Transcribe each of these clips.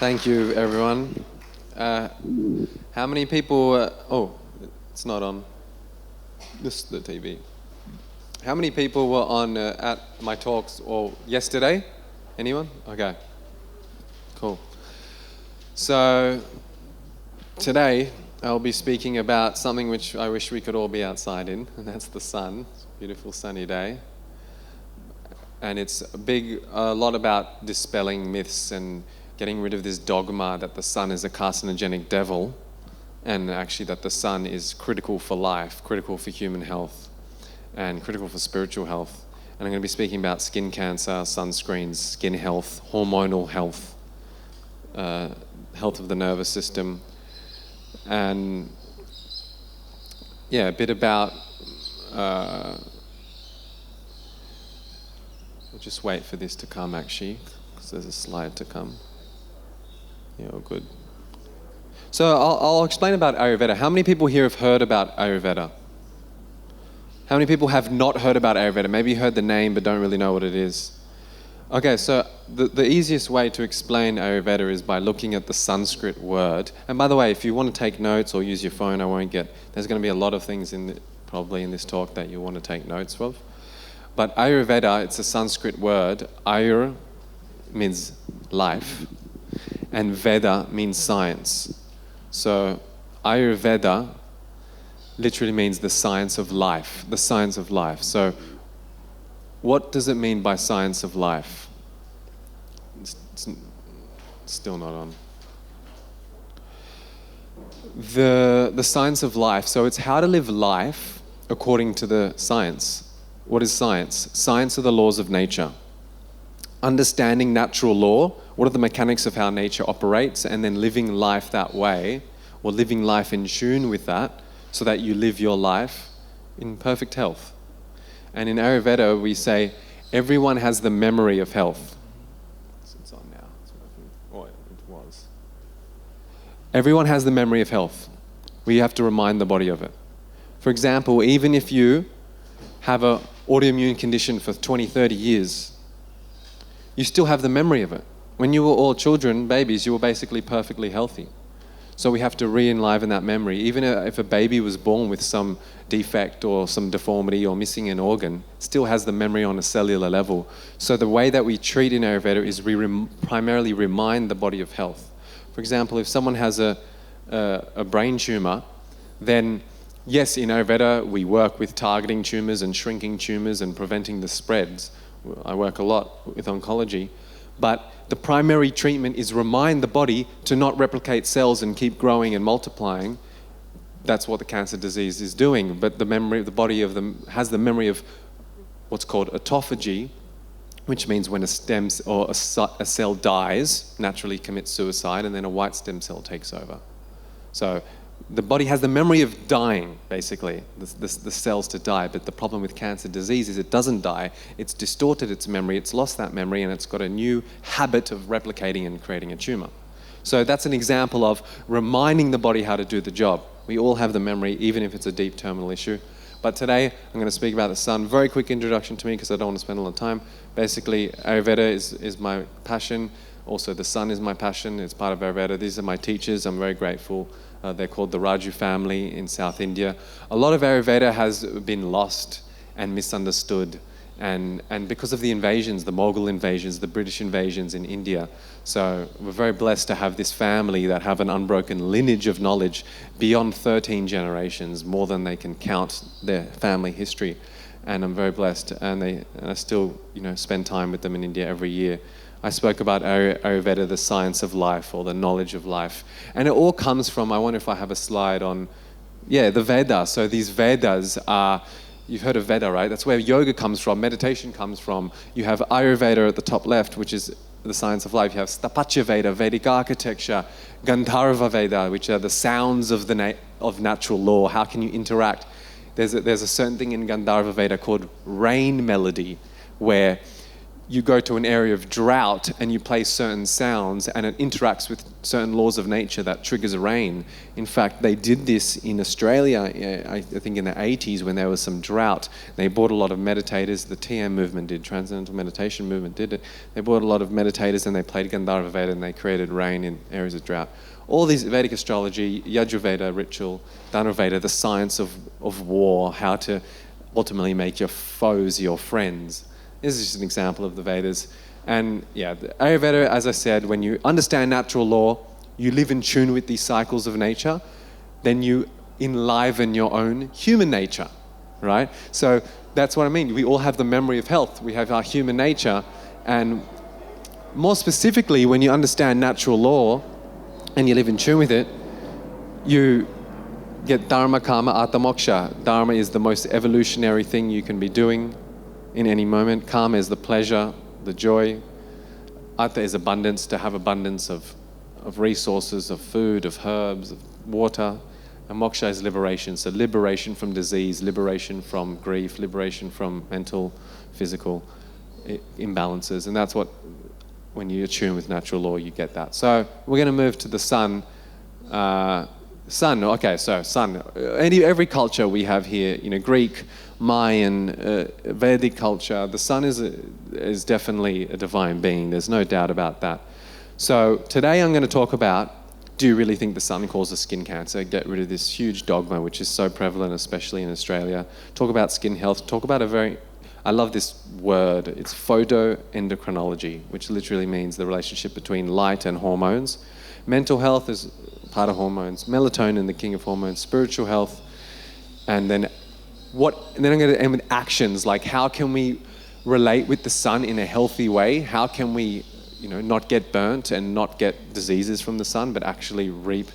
Thank you, everyone. How many people... oh, it's not on. This is the TV. How many people were on at my talks or yesterday? Anyone? Okay. Cool. So today I'll be speaking about something which I wish we could all be outside in, and that's the sun. It's a beautiful sunny day. And it's a lot about dispelling myths and getting rid of this dogma that the sun is a carcinogenic devil, and actually that the sun is critical for life, critical for human health, and critical for spiritual health. And I'm going to be speaking about skin cancer, sunscreens, skin health, hormonal health, health of the nervous system, and yeah, a bit about... we'll just wait for this to come actually, because there's a slide to come. Yeah, all good. So I'll explain about Ayurveda. How many people here have heard about Ayurveda? How many people have not heard about Ayurveda? Maybe you heard the name but don't really know what it is. Okay, so the easiest way to explain Ayurveda is by looking at the Sanskrit word. And by the way, if you want to take notes or use your phone, there's going to be a lot of things probably in this talk that you want to take notes of. But Ayurveda, it's a Sanskrit word. Ayur means life, and Veda means science. So Ayurveda literally means the science of life, the science of life. So what does it mean by science of life? It's still not on. The science of life, so it's how to live life according to the science. What is science? Science are the laws of nature. Understanding natural law, what are the mechanics of how nature operates, and then living life that way, or living life in tune with that, so that you live your life in perfect health. And in Ayurveda, we say, everyone has the memory of health. It's on now. Oh, it was. Everyone has the memory of health. We have to remind the body of it. For example, even if you have an autoimmune condition for 20, 30 years, you still have the memory of it. When you were all children, babies, you were basically perfectly healthy. So we have to re-enliven that memory. Even if a baby was born with some defect or some deformity or missing an organ, still has the memory on a cellular level. So the way that we treat in Ayurveda is we primarily remind the body of health. For example, if someone has a brain tumor, then yes, in Ayurveda, we work with targeting tumors and shrinking tumors and preventing the spreads. I work a lot with oncology. But the primary treatment is remind the body to not replicate cells and keep growing and multiplying. That's what the cancer disease is doing. But the body of them has the memory of what's called autophagy, which means when a stem or a cell dies, naturally commits suicide, and then a white stem cell takes over. So the body has the memory of dying, basically, the cells to die. But the problem with cancer disease is it doesn't die. It's distorted its memory. It's lost that memory, and it's got a new habit of replicating and creating a tumor. So that's an example of reminding the body how to do the job. We all have the memory, even if it's a deep terminal issue. But today, I'm going to speak about the sun. Very quick introduction to me, because I don't want to spend a lot of time. Basically, Ayurveda is my passion. Also, the sun is my passion. It's part of Ayurveda. These are my teachers. I'm very grateful. They're called the Raju family in South India. A lot of Ayurveda has been lost and misunderstood, and because of the invasions, the Mughal invasions, the British invasions in India. So we're very blessed to have this family that have an unbroken lineage of knowledge beyond 13 generations, more than they can count their family history. And I'm very blessed, and I still spend time with them in India every year. I spoke about Ayurveda, the science of life, or the knowledge of life. And it all comes from, I wonder if I have a slide on, the Veda. So these Vedas are, you've heard of Veda, right? That's where yoga comes from, meditation comes from. You have Ayurveda at the top left, which is the science of life. You have Stapatya Veda, Vedic architecture, Gandharva Veda, which are the sounds of of natural law. How can you interact? There's a certain thing in Gandharva Veda called rain melody, where you go to an area of drought and you play certain sounds and it interacts with certain laws of nature that triggers rain. In fact, they did this in Australia, I think in the 80s when there was some drought. They brought a lot of meditators, the TM movement did, Transcendental Meditation movement did it. They brought a lot of meditators and they played Vital Veda and they created rain in areas of drought. All these Vedic astrology, Ayurveda, ritual, dharma Veda, the science of war, how to ultimately make your foes your friends. This is just an example of the Vedas. And yeah, the Ayurveda, as I said, when you understand natural law, you live in tune with these cycles of nature, then you enliven your own human nature, right? So that's what I mean. We all have the memory of health. We have our human nature. And more specifically, when you understand natural law and you live in tune with it, you get dharma, karma, artha, moksha. Dharma is the most evolutionary thing you can be doing in any moment. Karma is the pleasure, the joy. Artha is abundance, to have abundance of resources, of food, of herbs, of water. And moksha is liberation. So liberation from disease, liberation from grief, liberation from mental, physical imbalances. And that's what, when you attune with natural law, you get that. So we're going to move to the sun. Sun, okay, so sun. Every culture we have here, Greek, Mayan, Vedic culture, the sun is definitely a divine being. There's no doubt about that. So today I'm going to talk about, do you really think the sun causes skin cancer? Get rid of this huge dogma, which is so prevalent, especially in Australia. Talk about skin health. Talk about I love this word. It's photoendocrinology, which literally means the relationship between light and hormones. Mental health is part of hormones. Melatonin, the king of hormones. Spiritual health. And then I'm going to end with actions, like how can we relate with the sun in a healthy way? How can we, not get burnt and not get diseases from the sun, but actually reap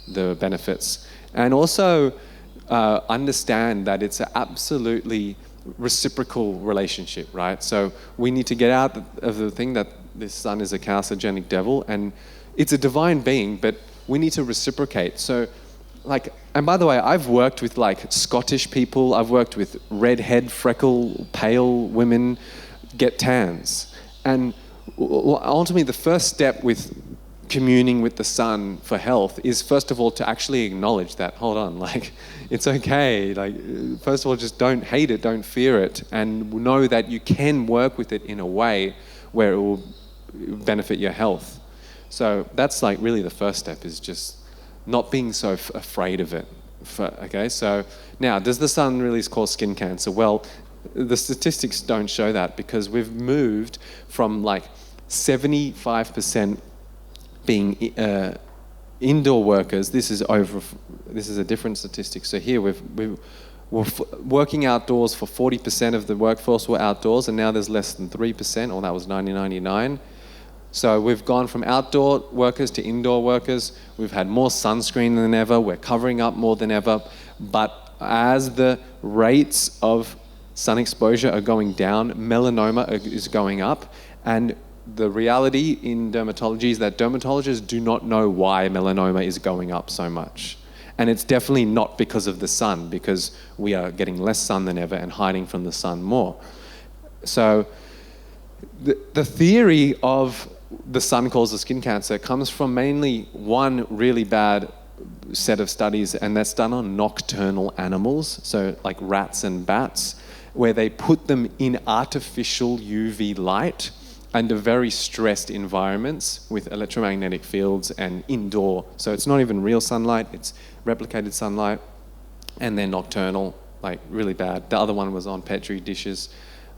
the benefits? And also understand that it's an absolutely reciprocal relationship, right? So we need to get out of the thing that the sun is a carcinogenic devil, and it's a divine being, but we need to reciprocate. So, and by the way, I've worked with Scottish people, I've worked with redhead, freckle, pale women get tans. And ultimately the first step with communing with the sun for health is first of all to actually acknowledge that, hold on, it's okay. First of all, just don't hate it, don't fear it, and know that you can work with it in a way where it will benefit your health. So that's really the first step, is just not being so afraid of it. Okay, so now, does the sun really cause skin cancer? Well, the statistics don't show that, because we've moved from 75% being indoor workers. This is a different statistic. So here we're working outdoors for 40% of the workforce were outdoors, and now there's less than 3%, or that was 1999. So we've gone from outdoor workers to indoor workers. We've had more sunscreen than ever. We're covering up more than ever. But as the rates of sun exposure are going down, melanoma is going up. And the reality in dermatology is that dermatologists do not know why melanoma is going up so much. And it's definitely not because of the sun, because we are getting less sun than ever and hiding from the sun more. So the theory of the sun causes skin cancer comes from mainly one really bad set of studies, and that's done on nocturnal animals, so like rats and bats, where they put them in artificial UV light under very stressed environments with electromagnetic fields and indoor. So it's not even real sunlight, it's replicated sunlight, and they're nocturnal, really bad. The other one was on Petri dishes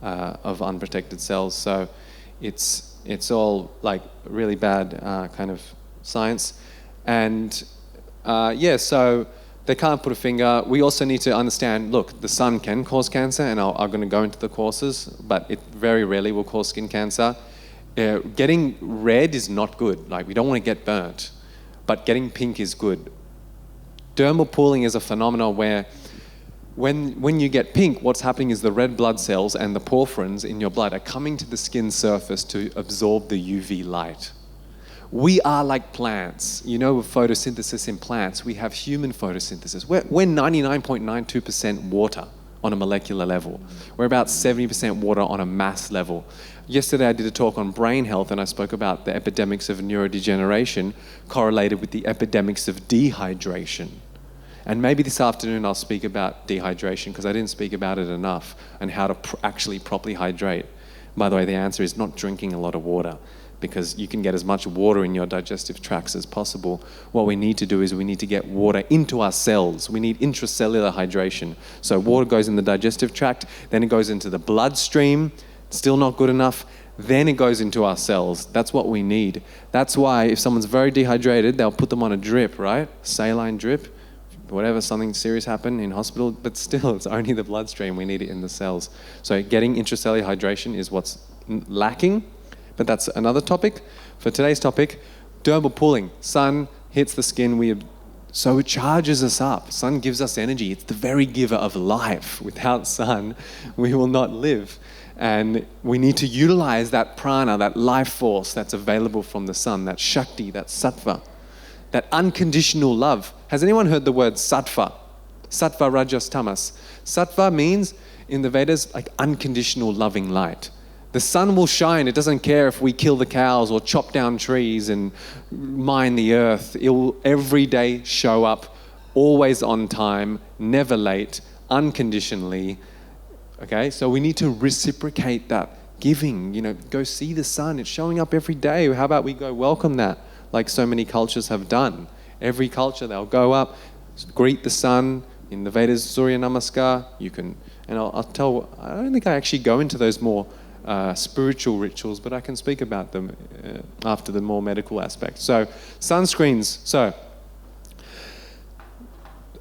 of unprotected cells. So it's all really bad kind of science. And so they can't put a finger. We also need to understand, look, the sun can cause cancer, and I'm going to go into the causes, but it very rarely will cause skin cancer. Getting red is not good. We don't want to get burnt, but getting pink is good. Dermal pooling is a phenomenon where when you get pink, what's happening is the red blood cells and the porphyrins in your blood are coming to the skin surface to absorb the UV light. We are like plants. With photosynthesis in plants, we have human photosynthesis. We're 99.92% water, on a molecular level. We're about 70% water on a mass level. Yesterday I did a talk on brain health and I spoke about the epidemics of neurodegeneration correlated with the epidemics of dehydration. And maybe this afternoon I'll speak about dehydration because I didn't speak about it enough and how to actually properly hydrate. By the way, the answer is not drinking a lot of water, because you can get as much water in your digestive tracts as possible. What we need to do is we need to get water into our cells. We need intracellular hydration. So water goes in the digestive tract, then it goes into the bloodstream, still not good enough, then it goes into our cells. That's what we need. That's why if someone's very dehydrated, they'll put them on a drip, right? Saline drip, whatever, something serious happened in hospital, but still it's only the bloodstream. We need it in the cells. So getting intracellular hydration is what's lacking. But that's another topic. For today's topic, dermal pulling. Sun hits the skin, so it charges us up. Sun gives us energy. It's the very giver of life. Without sun, we will not live. And we need to utilize that prana, that life force that's available from the sun, that shakti, that sattva, that unconditional love. Has anyone heard the word sattva? Sattva, rajas, tamas. Sattva means, in the Vedas, like unconditional loving light. The sun will shine. It doesn't care if we kill the cows or chop down trees and mine the earth. It will every day show up, always on time, never late, unconditionally. Okay, so we need to reciprocate that giving. Go see the sun. It's showing up every day. How about we go welcome that, like so many cultures have done? Every culture, they'll go up, greet the sun. In the Vedas, Surya Namaskar. You can, and I don't think I actually go into those more spiritual rituals, but I can speak about them after the more medical aspect. So, sunscreens. So,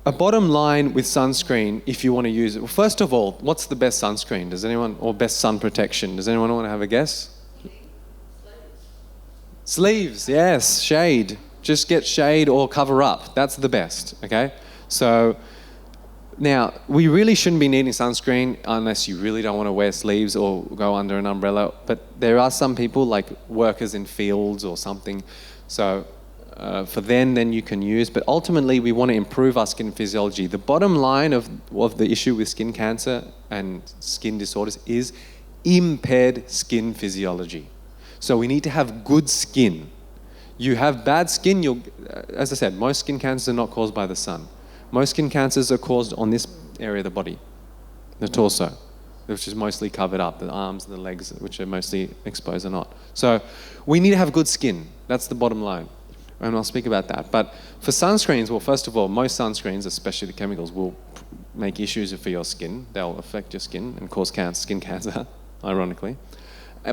a bottom line with sunscreen, if you want to use it. Well, first of all, what's the best sunscreen? Or best sun protection? Does anyone want to have a guess? Sleeves, yes, shade. Just get shade or cover up. That's the best, okay? So, now, we really shouldn't be needing sunscreen unless you really don't want to wear sleeves or go under an umbrella. But there are some people, like workers in fields or something. So for them, then you can use. But ultimately, we want to improve our skin physiology. The bottom line of the issue with skin cancer and skin disorders is impaired skin physiology. So we need to have good skin. You have bad skin, as I said, most skin cancers are not caused by the sun. Most skin cancers are caused on this area of the body, the torso, which is mostly covered up, the arms and the legs, which are mostly exposed or not. So we need to have good skin. That's the bottom line. And I'll speak about that. But for sunscreens, well, first of all, most sunscreens, especially the chemicals, will make issues for your skin. They'll affect your skin and cause skin cancer, ironically.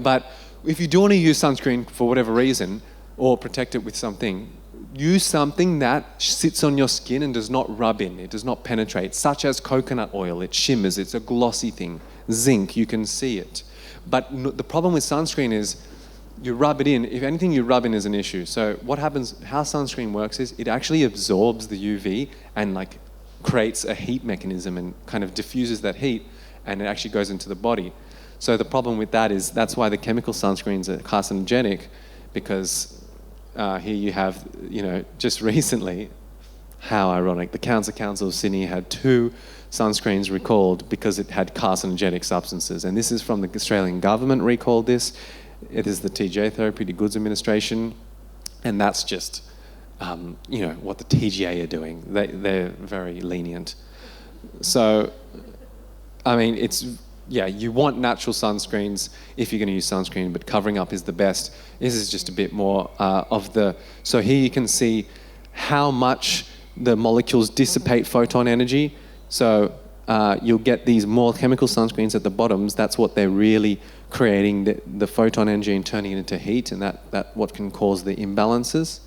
But if you do want to use sunscreen for whatever reason, or protect it with something, use something that sits on your skin and does not rub in, it does not penetrate, such as coconut oil. It shimmers, it's a glossy thing. Zinc, you can see it. But the problem with sunscreen is you rub it in. If anything you rub in is an issue. So what happens, how sunscreen works is it actually absorbs the UV and like creates a heat mechanism and kind of diffuses that heat, and it actually goes into the body. So the problem with that is that's why the chemical sunscreens are carcinogenic, because here you have, just recently, how ironic, the Cancer Council of Sydney had 2 sunscreens recalled because it had carcinogenic substances. And this is from the Australian government recalled this. It is the TGA, Therapeutic Goods Administration. And that's just, what the TGA are doing. They're very lenient. So, I mean, you want natural sunscreens if you're going to use sunscreen, but covering up is the best. This is just a bit more so here you can see how much the molecules dissipate photon energy. So you'll get these more chemical sunscreens at the bottoms. That's what they're really creating, the photon energy and turning it into heat, and that what can cause the imbalances.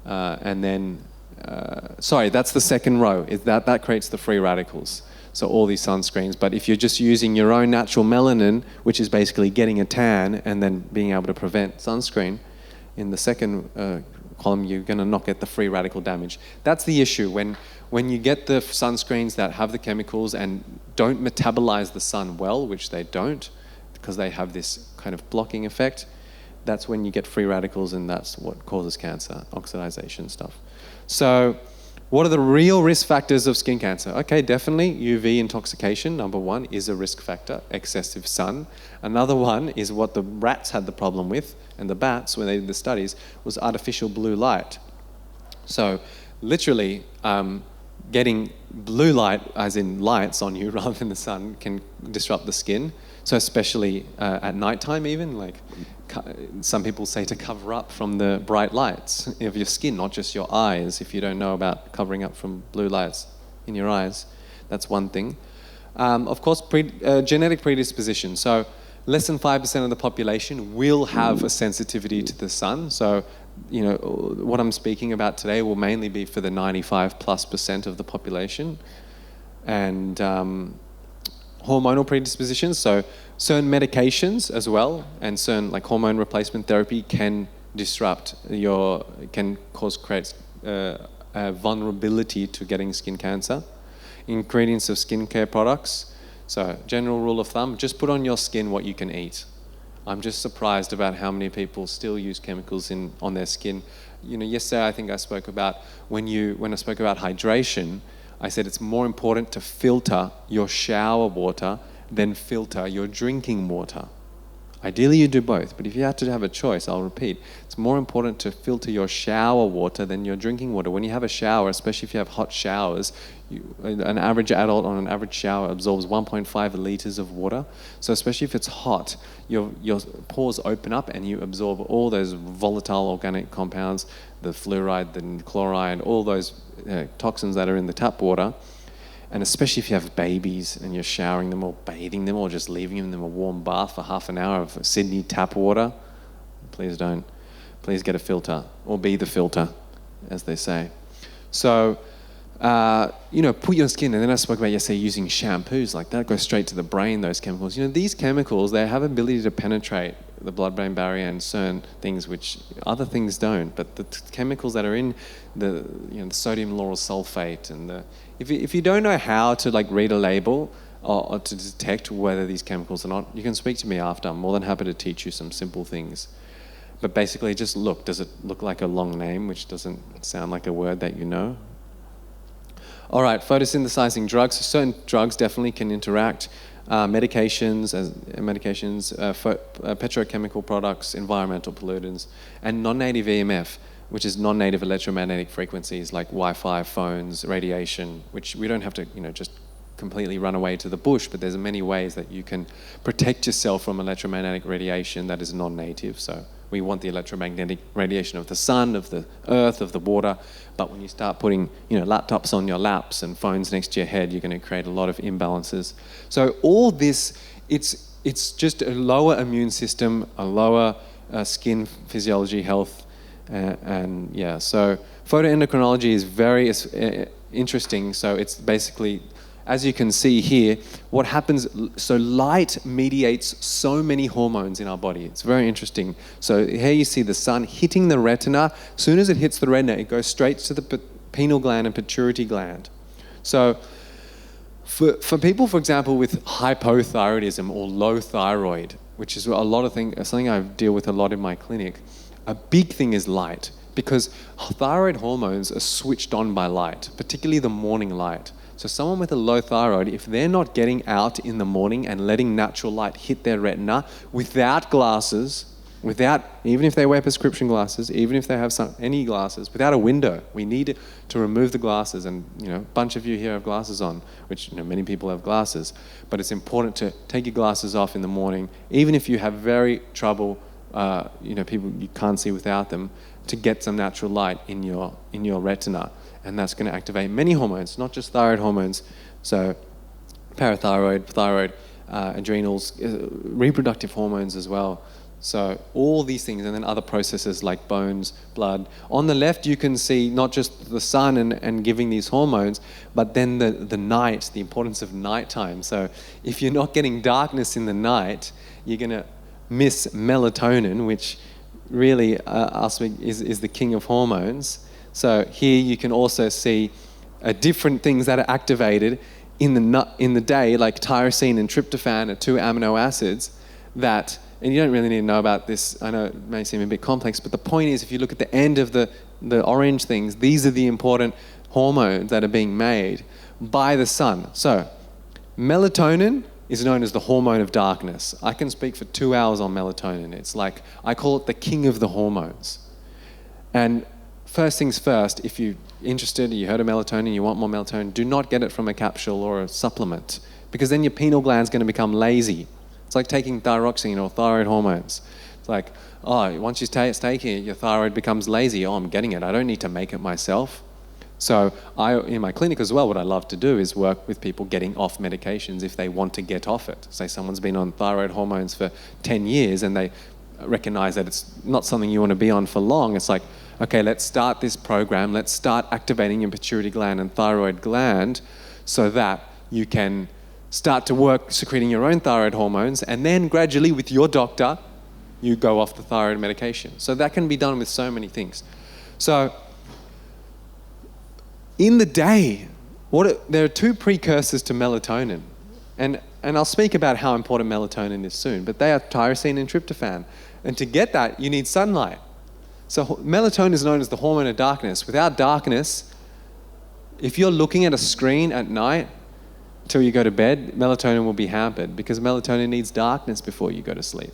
And then, that's the second row. That creates the free radicals. So all these sunscreens. But if you're just using your own natural melanin, which is basically getting a tan and then being able to prevent sunscreen, in the second column, you're going to not get the free radical damage. That's the issue. When you get the sunscreens that have the chemicals and don't metabolize the sun well, which they don't, because they have this kind of blocking effect, that's when you get free radicals, and that's what causes cancer, oxidization stuff. So What are the real risk factors of skin cancer? Okay, definitely UV intoxication, number one, is a risk factor, excessive sun. Another one is what the rats had the problem with, and the bats, when they did the studies, was artificial blue light. So literally, getting blue light, as in lights on you rather than the sun, can disrupt the skin. So especially at nighttime even, like some people say to cover up from the bright lights of your skin, not just your eyes. If you don't know about covering up from blue lights in your eyes, that's one thing. Of course, genetic predisposition. So less than 5% of the population will have a sensitivity to the sun. So, you know, what I'm speaking about today will mainly be for the 95+% of the population. And hormonal predispositions, so certain medications as well, and certain like hormone replacement therapy can create vulnerability to getting skin cancer. Ingredients of skincare products. So general rule of thumb, just put on your skin what you can eat. I'm just surprised about how many people still use chemicals on their skin. You know, yesterday I think I spoke about when I spoke about hydration, I said it's more important to filter your shower water than filter your drinking water. Ideally you do both, but if you had to have a choice, I'll repeat, it's more important to filter your shower water than your drinking water. When you have a shower, especially if you have hot showers, an average adult on an average shower absorbs 1.5 liters of water. So especially if it's hot, your pores open up and you absorb all those volatile organic compounds, the fluoride, the chloride, all those toxins that are in the tap water. And especially if you have babies and you're showering them or bathing them or just leaving them in a warm bath for half an hour of Sydney tap water, please don't. Please get a filter, or be the filter, as they say. So, put your skin, and then I spoke about yesterday using shampoos, like that go straight to the brain, those chemicals. You know, these chemicals, they have ability to penetrate the blood-brain barrier and certain things which other things don't. But the chemicals that are in the sodium lauryl sulfate and if you don't know how to like read a label or to detect whether these chemicals are not, you can speak to me after. I'm more than happy to teach you some simple things. But basically just look. Does it look like a long name, which doesn't sound like a word that you know? All right, photosynthesizing drugs. So certain drugs definitely can interact. Medications, petrochemical products, environmental pollutants, and non-native EMF, which is non-native electromagnetic frequencies like Wi-Fi, phones, radiation, which we don't have to, just completely run away to the bush, but there's many ways that you can protect yourself from electromagnetic radiation that is non-native. So we want the electromagnetic radiation of the sun, of the earth, of the water, but when you start putting, laptops on your laps and phones next to your head, you're going to create a lot of imbalances. So all this, it's just a lower immune system, a lower skin physiology health, so photoendocrinology is very interesting. So it's basically, as you can see here, what happens, so light mediates so many hormones in our body. It's very interesting. So here you see the sun hitting the retina. As soon as it hits the retina, it goes straight to the pineal gland and pituitary gland. So for people, for example, with hypothyroidism or low thyroid, which is something I deal with a lot in my clinic, a big thing is light, because thyroid hormones are switched on by light, particularly the morning light. So someone with a low thyroid, if they're not getting out in the morning and letting natural light hit their retina without glasses, even if they wear prescription glasses, even if they have any glasses, without a window, we need to remove the glasses. And a bunch of you here have glasses on, which many people have glasses. But it's important to take your glasses off in the morning, even if you have very trouble. People you can't see without them, to get some natural light in your retina, and that's going to activate many hormones, not just thyroid hormones. So parathyroid, thyroid, adrenals, reproductive hormones as well. So all these things, and then other processes like bones, blood. On the left, you can see not just the sun and giving these hormones, but then the night, the importance of nighttime. So if you're not getting darkness in the night, you're going to miss melatonin, which really is the king of hormones. So here you can also see different things that are activated in the day, like tyrosine and tryptophan are two amino acids that, and you don't really need to know about this, I know it may seem a bit complex, but the point is, if you look at the end of the orange things, these are the important hormones that are being made by the sun. So, melatonin is known as the hormone of darkness. I can speak for 2 hours on melatonin. It's like, I call it the king of the hormones. And first things first, if you're interested, you heard of melatonin, you want more melatonin, do not get it from a capsule or a supplement, because then your pineal gland's going to become lazy. It's like taking thyroxine or thyroid hormones. It's like, oh, once you start taking it, your thyroid becomes lazy. Oh, I'm getting it. I don't need to make it myself. So in my clinic as well, what I love to do is work with people getting off medications if they want to get off it. Say someone's been on thyroid hormones for 10 years and they recognize that it's not something you want to be on for long. It's like, okay, let's start this program. Let's start activating your pituitary gland and thyroid gland so that you can start to work secreting your own thyroid hormones, and then gradually with your doctor, you go off the thyroid medication. So that can be done with so many things. So in the day, there are 2 precursors to melatonin. And I'll speak about how important melatonin is soon, but they are tyrosine and tryptophan. And to get that, you need sunlight. So melatonin is known as the hormone of darkness. Without darkness, if you're looking at a screen at night till you go to bed, melatonin will be hampered, because melatonin needs darkness before you go to sleep.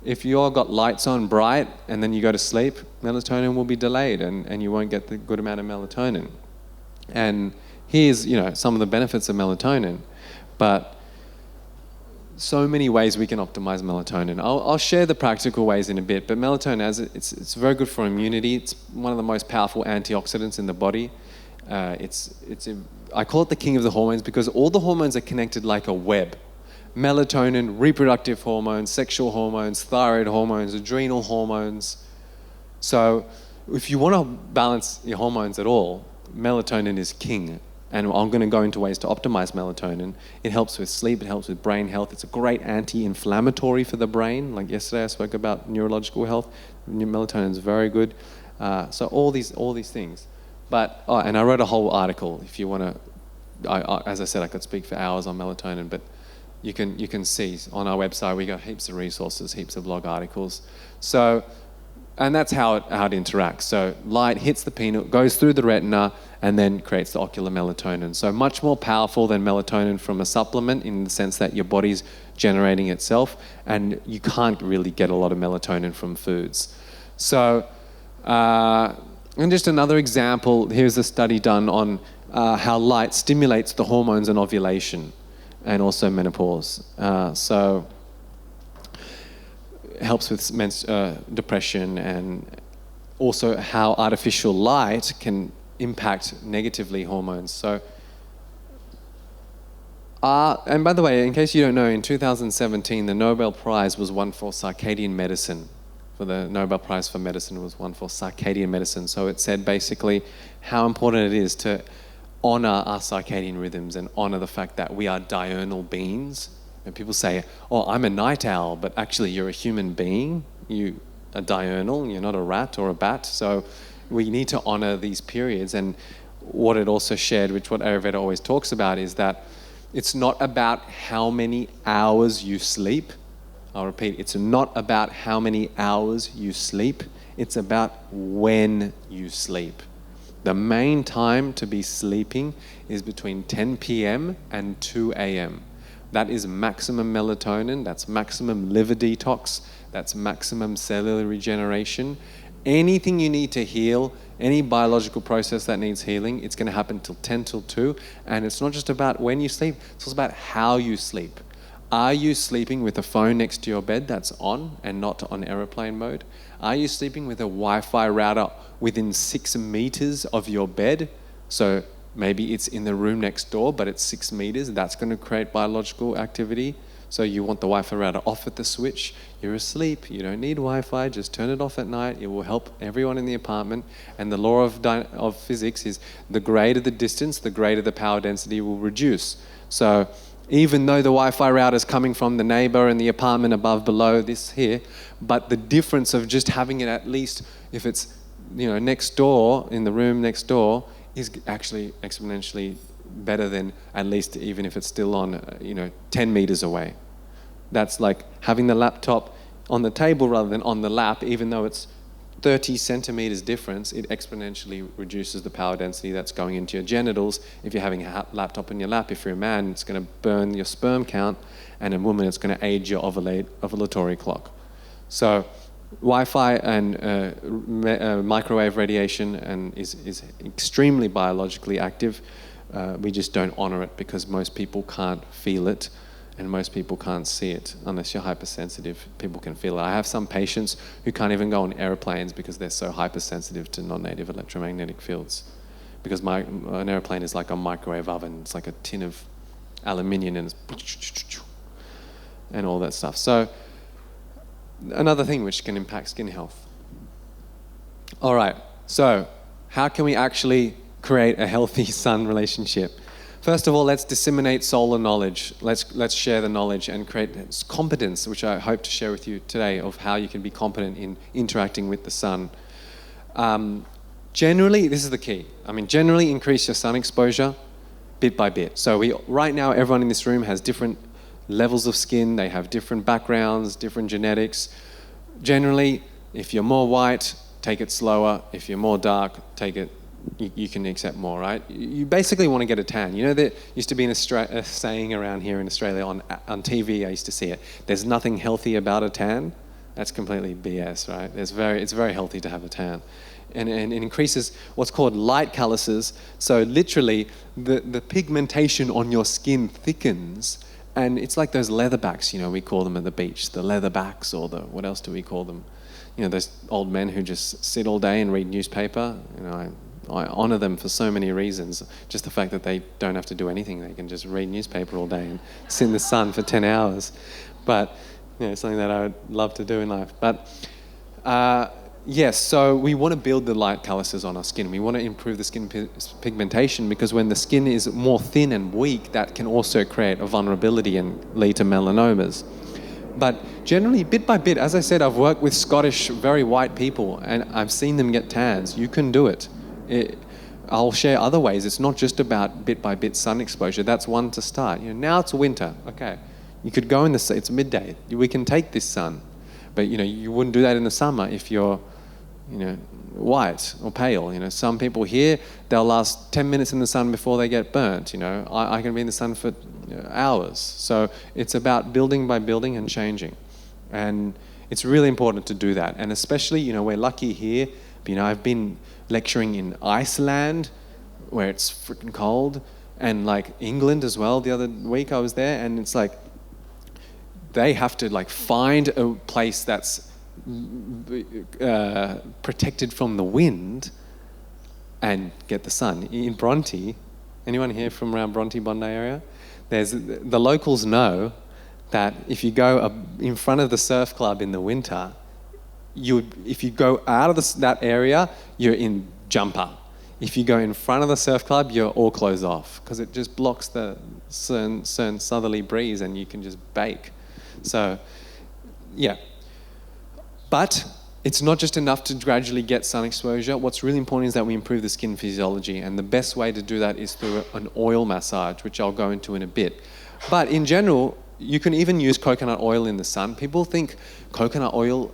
If you all got lights on bright and then you go to sleep, melatonin will be delayed and you won't get the good amount of melatonin. And here's, some of the benefits of melatonin, but so many ways we can optimize melatonin. I'll share the practical ways in a bit, but melatonin, it's very good for immunity. It's one of the most powerful antioxidants in the body. I call it the king of the hormones because all the hormones are connected like a web. Melatonin, reproductive hormones, sexual hormones, thyroid hormones, adrenal hormones. So if you want to balance your hormones at all, melatonin is king. And I'm going to go into ways to optimize melatonin. It helps with sleep, it helps with brain health. It's a great anti-inflammatory for the brain. Like yesterday I spoke about neurological health. Melatonin is very good. So all these things. But, and I wrote a whole article if you want to, as I said, I could speak for hours on melatonin, but you can see on our website we got heaps of resources, heaps of blog articles. So, and that's how it interacts. So light hits the pineal, goes through the retina, and then creates the ocular melatonin. So much more powerful than melatonin from a supplement in the sense that your body's generating itself, and you can't really get a lot of melatonin from foods. So, and just another example, here's a study done on how light stimulates the hormones in ovulation and also menopause. So it helps with depression, and also how artificial light can impact negatively hormones. So, and by the way, in case you don't know, in 2017, the Nobel Prize was won for circadian medicine. For the Nobel Prize for Medicine was won for circadian medicine. So it said basically how important it is to honor our circadian rhythms and honor the fact that we are diurnal beings. And people say, oh, I'm a night owl, but actually you're a human being. You are diurnal, you're not a rat or a bat. So we need to honor these periods. And what it also shared, which what Ayurveda always talks about, is that it's not about how many hours you sleep. I'll repeat, it's not about how many hours you sleep. It's about when you sleep. The main time to be sleeping is between 10 p.m. and 2 a.m. That is maximum melatonin, that's maximum liver detox, that's maximum cellular regeneration. Anything you need to heal, any biological process that needs healing, it's going to happen till 10 till 2. And it's not just about when you sleep, it's also about how you sleep. Are you sleeping with a phone next to your bed that's on and not on airplane mode? Are you sleeping with a Wi-Fi router within 6 meters of your bed? So maybe it's in the room next door, but it's 6 meters. That's going to create biological activity. So you want the Wi-Fi router off at the switch. You're asleep. You don't need Wi-Fi. Just turn it off at night. It will help everyone in the apartment. And the law of physics is the greater the distance, the greater the power density will reduce. So even though the Wi-Fi router is coming from the neighbor and the apartment above, below, this here, but the difference of just having it at least, if it's next door, in the room next door, is actually exponentially better than at least even if it's still on, 10 meters away. That's like having the laptop on the table rather than on the lap, even though it's 30 centimeters difference, it exponentially reduces the power density that's going into your genitals. If you're having a laptop in your lap, if you're a man, it's going to burn your sperm count, and a woman, it's going to age your ovulatory clock. So Wi-Fi and microwave radiation is extremely biologically active. We just don't honor it because most people can't feel it. And most people can't see it unless you're hypersensitive. People can feel it. I have some patients who can't even go on airplanes because they're so hypersensitive to non-native electromagnetic fields. Because an airplane is like a microwave oven. It's like a tin of aluminium and all that stuff. So another thing which can impact skin health. All right, so how can we actually create a healthy sun relationship? First of all, let's disseminate solar knowledge. Let's share the knowledge and create competence, which I hope to share with you today, of how you can be competent in interacting with the sun. Generally, this is the key. Generally increase your sun exposure bit by bit. So right now, everyone in this room has different levels of skin. They have different backgrounds, different genetics. Generally, if you're more white, take it slower. If you're more dark, take it. You can accept more, right? You basically want to get a tan. You know, there used to be a saying around here in Australia on TV, I used to see it. There's nothing healthy about a tan. That's completely BS, right? It's very healthy to have a tan. And it increases what's called light calluses. So literally, the pigmentation on your skin thickens. And it's like those leatherbacks, we call them at the beach. The leatherbacks, or what else do we call them? Those old men who just sit all day and read newspaper. I honor them for so many reasons. Just the fact that they don't have to do anything. They can just read newspaper all day and sit in the sun for 10 hours. But, it's something that I would love to do in life. But, yes, so we want to build the light calluses on our skin. We want to improve the skin pigmentation, because when the skin is more thin and weak, that can also create a vulnerability and lead to melanomas. But generally, bit by bit, as I said, I've worked with Scottish, very white people, and I've seen them get tans. You can do it. I'll share other ways. It's not just about bit by bit sun exposure. That's one to start. Now it's winter. Okay, you could go in the sun. It's midday. We can take this sun, but you wouldn't do that in the summer if you're, white or pale. Some people here, they'll last 10 minutes in the sun before they get burnt. I can be in the sun for hours. So it's about building by building and changing, and it's really important to do that. And especially, we're lucky here. I've been lecturing in Iceland, where it's freaking cold, and like England as well. The other week I was there, and it's like they have to find a place that's protected from the wind and get the sun. In Bronte, anyone here from around Bronte, Bondi area? The locals know that if you go in front of the surf club in the winter, if you go out of that area, you're in jumper. If you go in front of the surf club, you're all clothes off, because it just blocks the certain southerly breeze and you can just bake. So, yeah. But it's not just enough to gradually get sun exposure. What's really important is that we improve the skin physiology, and the best way to do that is through an oil massage, which I'll go into in a bit. But in general, you can even use coconut oil in the sun. People think coconut oil,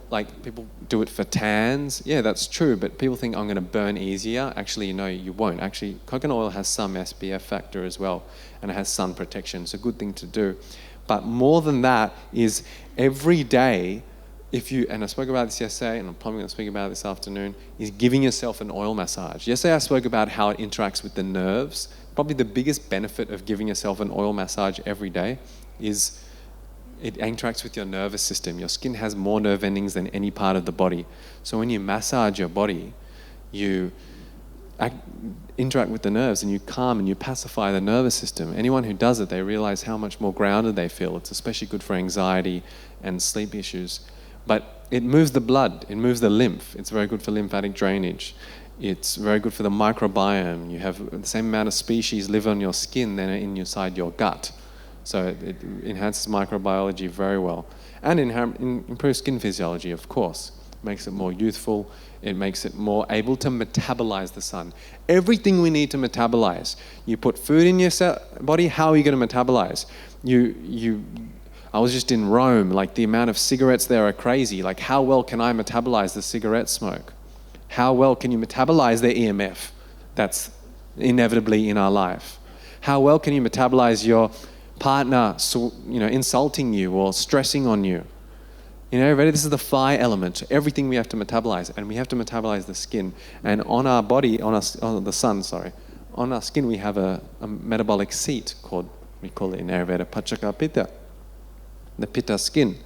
people do it for tans. Yeah, that's true, but people think I'm going to burn easier. Actually, no, you won't. Actually, coconut oil has some SPF factor as well, and it has sun protection. It's a good thing to do. But more than that is every day, and I spoke about this yesterday, and I'm probably going to speak about it this afternoon, is giving yourself an oil massage. Yesterday I spoke about how it interacts with the nerves. Probably the biggest benefit of giving yourself an oil massage every day is it interacts with your nervous system. Your skin has more nerve endings than any part of the body. So when you massage your body, you interact with the nerves and you calm and you pacify the nervous system. Anyone who does it, they realize how much more grounded they feel. It's especially good for anxiety and sleep issues. But it moves the blood, it moves the lymph. It's very good for lymphatic drainage. It's very good for the microbiome. You have the same amount of species live on your skin than inside your gut. So it enhances microbiology very well. And improves skin physiology, of course. Makes it more youthful. It makes it more able to metabolize the sun. Everything we need to metabolize. You put food in your body, how are you going to metabolize? I was just in Rome, the amount of cigarettes there are crazy. How well can I metabolize the cigarette smoke? How well can you metabolize the EMF that's inevitably in our life? How well can you metabolize your partner, insulting you or stressing on you? Ayurveda, this is the fire element. Everything we have to metabolize, and we have to metabolize the skin. And on our body, on our skin, we have a metabolic seat we call it in Ayurveda, Pachaka Pitta, the Pitta skin.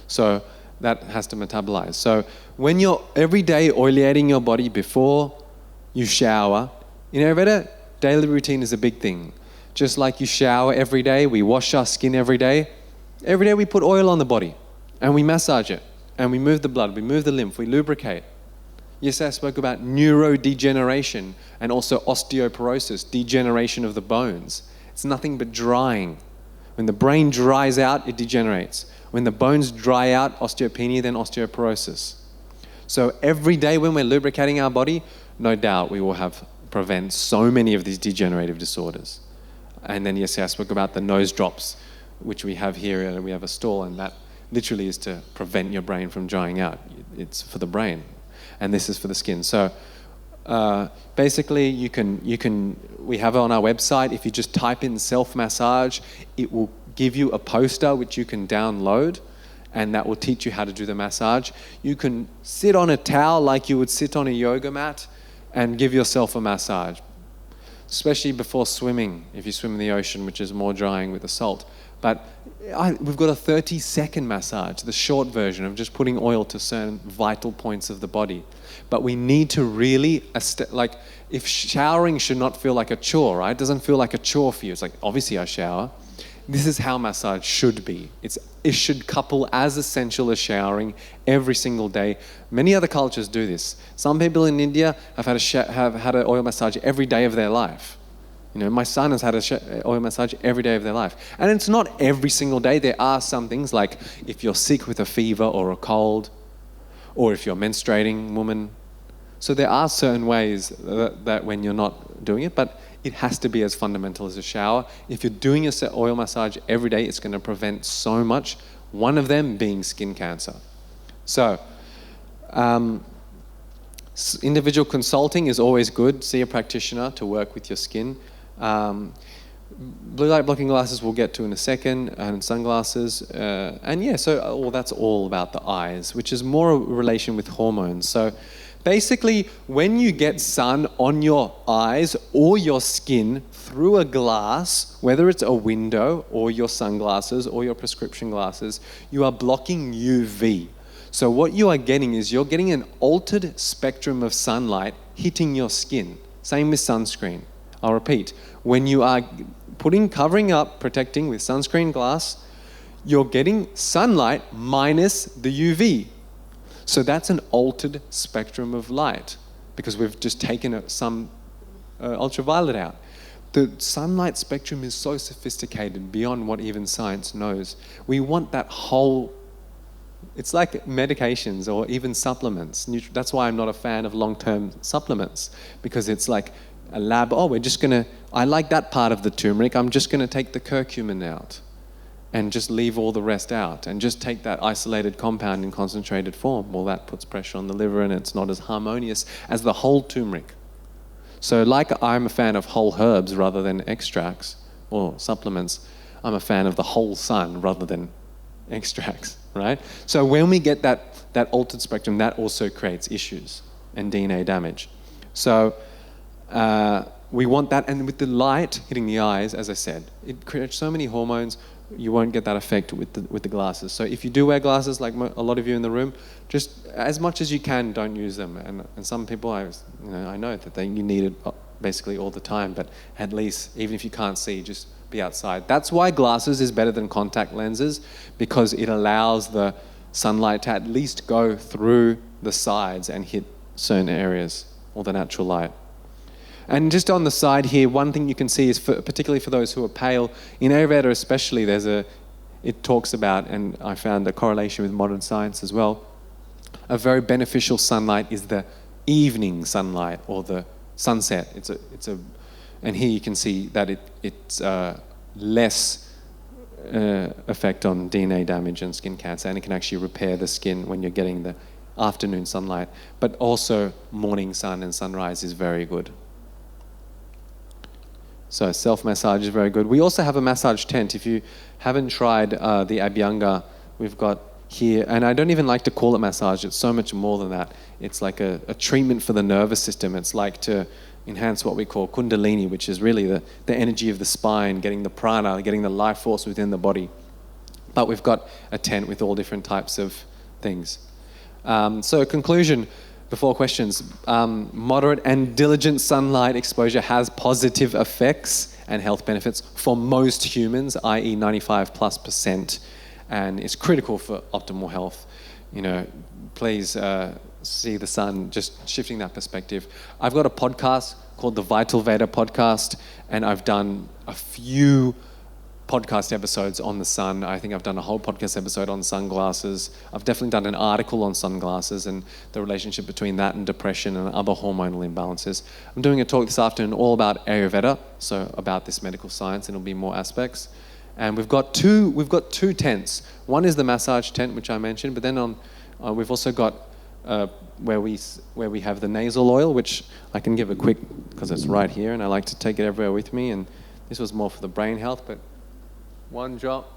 So that has to metabolize. So when you're every day oleating your body before you shower, in Ayurveda, daily routine is a big thing. Just like you shower every day, we wash our skin every day. Every day we put oil on the body and we massage it and we move the blood, we move the lymph, we lubricate. Yesterday I spoke about neurodegeneration and also osteoporosis, degeneration of the bones. It's nothing but drying. When the brain dries out, it degenerates. When the bones dry out, osteopenia, then osteoporosis. So every day when we're lubricating our body, no doubt we will prevent so many of these degenerative disorders. And then yesterday I spoke about the nose drops, which we have here, and we have a stall, and that literally is to prevent your brain from drying out. It's for the brain, and this is for the skin. So basically, we have it on our website. If you just type in self-massage, it will give you a poster which you can download, and that will teach you how to do the massage. You can sit on a towel like you would sit on a yoga mat and give yourself a massage, especially before swimming, if you swim in the ocean, which is more drying with the salt. But we've got a 30-second massage, the short version of just putting oil to certain vital points of the body. But we need to really, if showering should not feel like a chore, right? It doesn't feel like a chore for you. It's like, obviously I shower. This is how massage should be. It should couple as essential as showering every single day. Many other cultures do this. Some people in India have had an oil massage every day of their life. My son has had an oil massage every day of their life. And it's not every single day. There are some things like if you're sick with a fever or a cold, or if you're menstruating woman. So there are certain ways that when you're not doing it, but it has to be as fundamental as a shower. If you're doing an oil massage every day, it's going to prevent so much, one of them being skin cancer. So individual consulting is always good. See a practitioner to work with your skin. Blue light blocking glasses we'll get to in a second, and sunglasses. So that's all about the eyes, which is more a relation with hormones. So basically, when you get sun on your eyes or your skin through a glass, whether it's a window or your sunglasses or your prescription glasses, you are blocking UV. So what you are getting is you're getting an altered spectrum of sunlight hitting your skin. Same with sunscreen. I'll repeat. When you are covering up, protecting with sunscreen glass, you're getting sunlight minus the UV. So that's an altered spectrum of light because we've just taken some ultraviolet out. The sunlight spectrum is so sophisticated beyond what even science knows. We want that whole, it's like medications or even supplements. That's why I'm not a fan of long-term supplements, because it's like a lab, I like that part of the turmeric, I'm just going to take the curcumin out and just leave all the rest out and just take that isolated compound in concentrated form. Well, that puts pressure on the liver and it's not as harmonious as the whole turmeric. So like I'm a fan of whole herbs rather than extracts or supplements, I'm a fan of the whole sun rather than extracts, right? So when we get that altered spectrum, that also creates issues and DNA damage. So we want that, and with the light hitting the eyes, as I said, it creates so many hormones, you won't get that effect with the glasses. So if you do wear glasses, like a lot of you in the room, just as much as you can, don't use them. And some people, I know that you need it basically all the time, but at least, even if you can't see, just be outside. That's why glasses is better than contact lenses, because it allows the sunlight to at least go through the sides and hit certain areas, or the natural light. And just on the side here, one thing you can see is, particularly for those who are pale, in Ayurveda especially, it talks about, and I found a correlation with modern science as well, a very beneficial sunlight is the evening sunlight or the sunset. And here you can see that it's less effect on DNA damage and skin cancer, and it can actually repair the skin when you're getting the afternoon sunlight, but also morning sun and sunrise is very good. So self-massage is very good. We also have a massage tent. If you haven't tried the Abhyanga, we've got here, and I don't even like to call it massage, it's so much more than that. It's like a treatment for the nervous system. It's like to enhance what we call kundalini, which is really the energy of the spine, getting the prana, getting the life force within the body. But we've got a tent with all different types of things. So conclusion, before questions, moderate and diligent sunlight exposure has positive effects and health benefits for most humans, i.e. 95+%, and it's critical for optimal health. You know, please see the sun, just shifting that perspective. I've got a podcast called the Vital Veda podcast, and I've done a few podcast episodes on the sun. I think I've done a whole podcast episode on sunglasses. I've definitely done an article on sunglasses and the relationship between that and depression and other hormonal imbalances. I'm doing a talk this afternoon all about Ayurveda, so about this medical science, and it'll be more aspects. And we've got two tents. One is the massage tent, which I mentioned, but then we've also got where we have the nasal oil, which I can give a quick, because it's right here, and I like to take it everywhere with me. And this was more for the brain health, but one drop,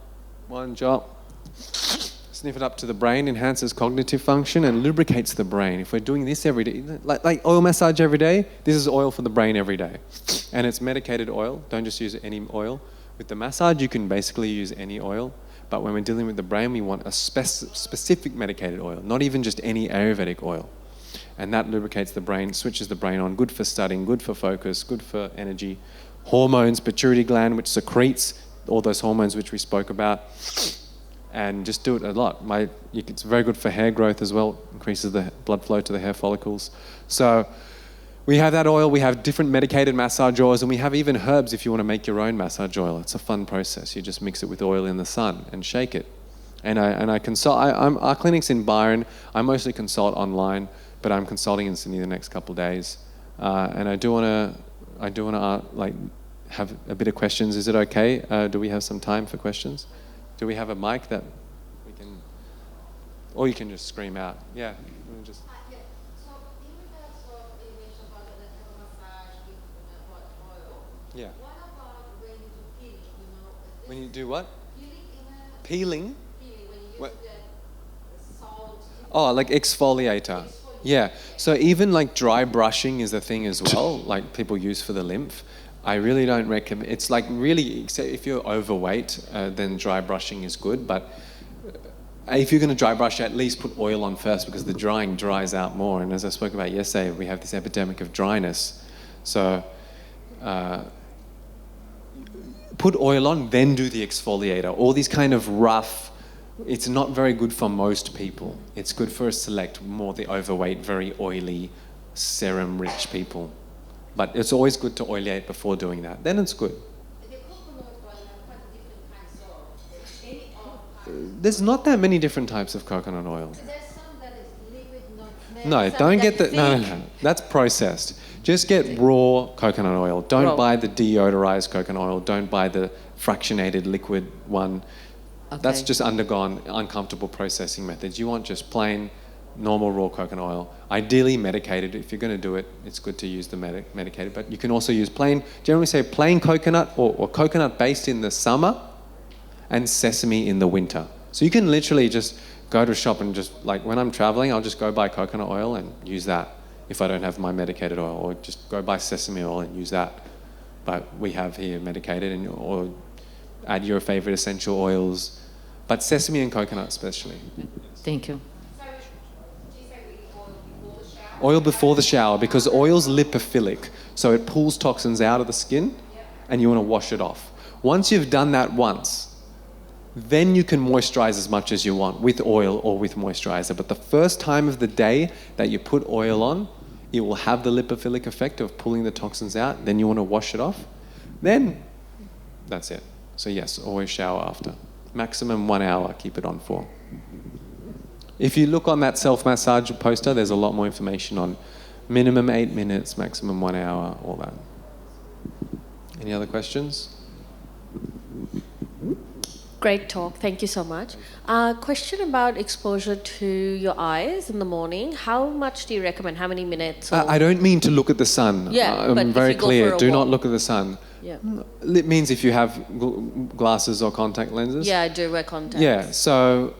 sniff it up to the brain, enhances cognitive function and lubricates the brain. If we're doing this every day, like oil massage every day, this is oil for the brain every day. And it's medicated oil. Don't just use any oil. With the massage, you can basically use any oil. But when we're dealing with the brain, we want a specific medicated oil, not even just any Ayurvedic oil. And that lubricates the brain, switches the brain on, good for studying, good for focus, good for energy. Hormones, pituitary gland, which secretes all those hormones which we spoke about, and just do it a lot. It's very good for hair growth as well, increases the blood flow to the hair follicles. So we have that oil, we have different medicated massage oils, and we have even herbs if you want to make your own massage oil. It's a fun process. You just mix it with oil in the sun and shake it. And I consult. Our clinic's in Byron. I mostly consult online, but I'm consulting in Sydney the next couple of days. And I do want to have a bit of questions. Is it okay? Do we have some time for questions? Do we have a mic that we can, or you can just scream out? Yeah. Just. Yeah. So in regards of you mentioned about the massage with hot oil. Yeah. What about when you do peeling? When you do what? Peeling Peeling? when you use the salt. Oh, like exfoliator. Yeah. So even like dry brushing is a thing as well. Like people use for the lymph. I really don't recommend. It's like really, except if you're overweight, then dry brushing is good. But if you're going to dry brush, at least put oil on first, because the drying dries out more. And as I spoke about yesterday, we have this epidemic of dryness. So put oil on, then do the exfoliator. All these kind of rough, it's not very good for most people. It's good for a select, more the overweight, very oily, serum-rich people. But it's always good to oilate before doing that. Then it's good. The coconut oil have quite different kinds of any oil. There's not that many different types of coconut oil. There's some that is liquid, not No, don't get the... No. That's processed. Just get raw coconut oil. Don't buy the deodorized coconut oil. Don't buy the fractionated liquid one. Okay. That's just undergone uncomfortable processing methods. You want just plain, normal raw coconut oil. Ideally medicated. If you're going to do it, it's good to use the medicated. But you can also use generally say plain coconut or coconut based in the summer and sesame in the winter. So you can literally just go to a shop and just, like when I'm traveling, I'll just go buy coconut oil and use that if I don't have my medicated oil, or just go buy sesame oil and use that. But we have here medicated, or add your favorite essential oils. But sesame and coconut especially. Thank you. Oil before the shower, because oil's lipophilic, so it pulls toxins out of the skin, and you want to wash it off. Once you've done that once, then you can moisturize as much as you want with oil or with moisturizer. But the first time of the day that you put oil on, it will have the lipophilic effect of pulling the toxins out. Then you want to wash it off. Then that's it. So yes, always shower after. Maximum 1 hour, keep it on for. If you look on that self-massage poster, there's a lot more information on minimum 8 minutes, maximum 1 hour, all that. Any other questions? Great talk. Thank you so much. Question about exposure to your eyes in the morning. How much do you recommend? How many minutes? I don't mean to look at the sun. Yeah, but I'm if very you go clear. for a Do not walk. look at the sun. Yeah. It means if you have glasses or contact lenses. Yeah, I do wear contacts. Yeah. So,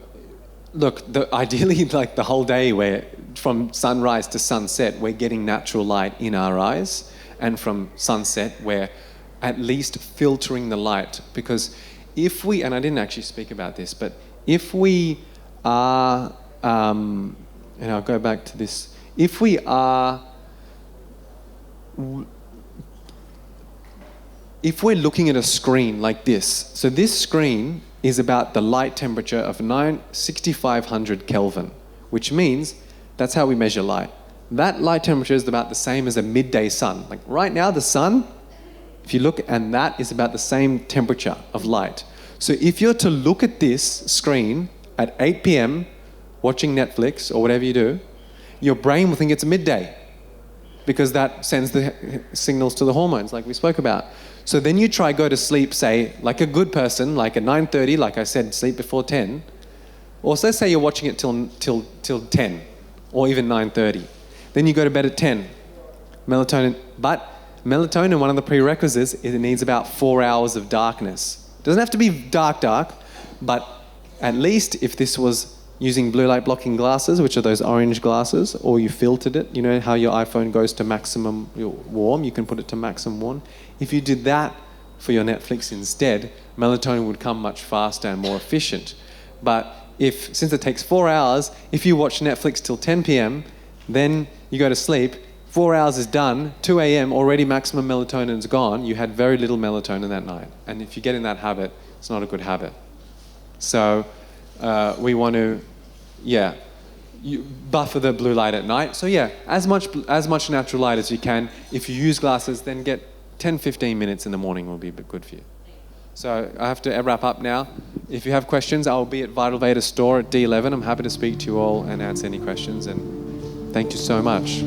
look, ideally, like the whole day, where from sunrise to sunset, we're getting natural light in our eyes, and from sunset, we're at least filtering the light. Because if we, and I didn't actually speak about this, but if we are, and I'll go back to this, if we are, if we're looking at a screen like this, so this screen is about the light temperature of 6,500 Kelvin, which means that's how we measure light. That light temperature is about the same as a midday sun. Like right now, the sun, if you look, and that is about the same temperature of light. So if you're to look at this screen at 8 p.m. watching Netflix or whatever you do, your brain will think it's midday because that sends the signals to the hormones like we spoke about. So then you try go to sleep, say, like a good person, like at 9:30, like I said, sleep before 10. Or so say you're watching it till 10 or even 9:30. Then you go to bed at 10. Melatonin, but melatonin, one of the prerequisites, is it needs about 4 hours of darkness. It doesn't have to be dark, but at least if this was using blue light blocking glasses, which are those orange glasses, or you filtered it, you know how your iPhone goes to maximum warm, you can put it to maximum warm. If you did that for your Netflix instead, melatonin would come much faster and more efficient. But since it takes 4 hours, if you watch Netflix till 10 p.m., then you go to sleep, 4 hours is done, 2 a.m. already maximum melatonin's gone, you had very little melatonin that night. And if you get in that habit, it's not a good habit. So we want to, buffer the blue light at night. So as much natural light as you can. If you use glasses, then get 10-15 minutes in the morning will be a bit good for you. So I have to wrap up now. If you have questions, I'll be at Vital Veda store at D11. I'm happy to speak to you all and answer any questions. And thank you so much.